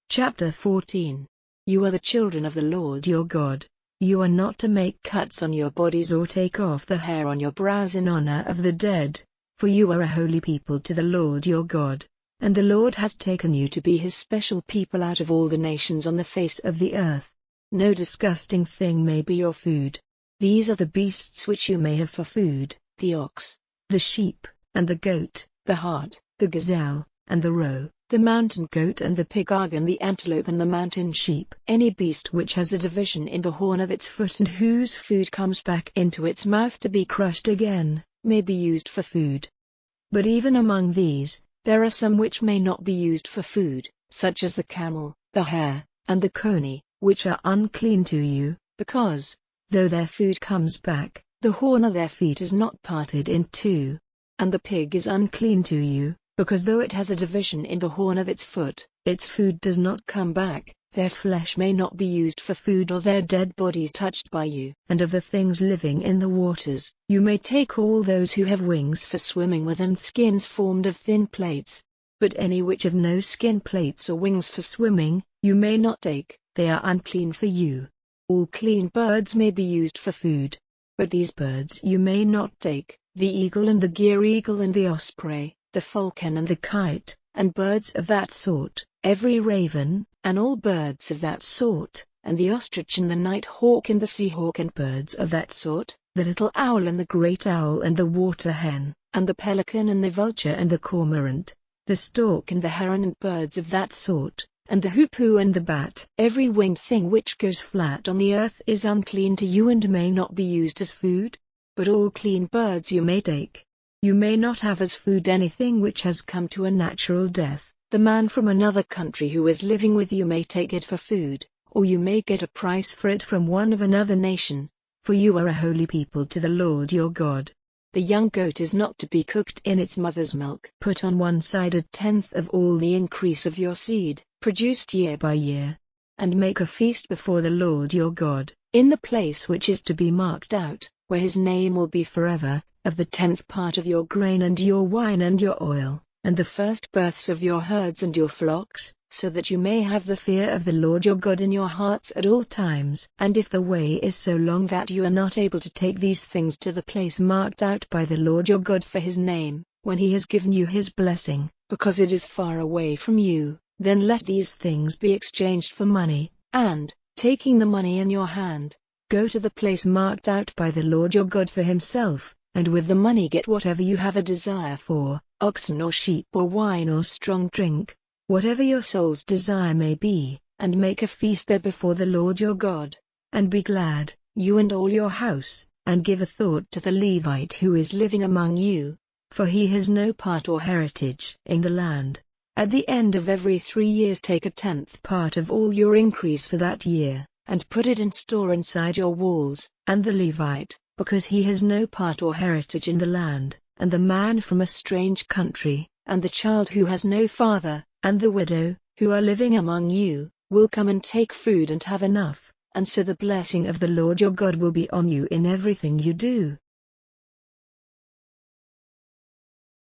Chapter 14. You are the children of the Lord your God. You are not to make cuts on your bodies or take off the hair on your brows in honor of the dead, for you are a holy people to the Lord your God, and the Lord has taken you to be his special people out of all the nations on the face of the earth. No disgusting thing may be your food. These are the beasts which you may have for food: the ox, the sheep, and the goat, the hart, the gazelle, and the roe, the mountain goat and the pig, and the antelope and the mountain sheep. Any beast which has a division in the horn of its foot and whose food comes back into its mouth to be crushed again, may be used for food. But even among these, there are some which may not be used for food, such as the camel, the hare, and the coney, which are unclean to you, because, though their food comes back, the horn of their feet is not parted in two. And the pig is unclean to you, because though it has a division in the horn of its foot, its food does not come back. Their flesh may not be used for food, or their dead bodies touched by you. And of the things living in the waters, you may take all those who have wings for swimming with and skins formed of thin plates. But any which have no skin plates or wings for swimming, you may not take; they are unclean for you. All clean birds may be used for food. But these birds you may not take: the eagle and the gier eagle and the osprey, the falcon and the kite, and birds of that sort, every raven, and all birds of that sort, and the ostrich and the night hawk and the sea hawk, and birds of that sort, the little owl and the great owl and the water hen, and the pelican and the vulture and the cormorant, the stork and the heron, and birds of that sort, and the hoopoe and the bat. Every winged thing which goes flat on the earth is unclean to you and may not be used as food. But all clean birds you may take. You may not have as food anything which has come to a natural death. The man from another country who is living with you may take it for food, or you may get a price for it from one of another nation, for you are a holy people to the Lord your God. The young goat is not to be cooked in its mother's milk. Put on one side 1/10 of all the increase of your seed, produced year by year, and make a feast before the Lord your God, in the place which is to be marked out, where his name will be forever, of the 10th part of your grain and your wine and your oil, and the first births of your herds and your flocks, so that you may have the fear of the Lord your God in your hearts at all times. And if the way is so long that you are not able to take these things to the place marked out by the Lord your God for his name, when he has given you his blessing, because it is far away from you, then let these things be exchanged for money, and, taking the money in your hand, go to the place marked out by the Lord your God for himself, and with the money get whatever you have a desire for, oxen or sheep or wine or strong drink, whatever your soul's desire may be, and make a feast there before the Lord your God. And be glad, you and all your house, and give a thought to the Levite who is living among you, for he has no part or heritage in the land. At the end of every 3 years take 1/10 part of all your increase for that year, and put it in store inside your walls. And the Levite, because he has no part or heritage in the land, and the man from a strange country, and the child who has no father, and the widow, who are living among you, will come and take food and have enough, and so the blessing of the Lord your God will be on you in everything you do.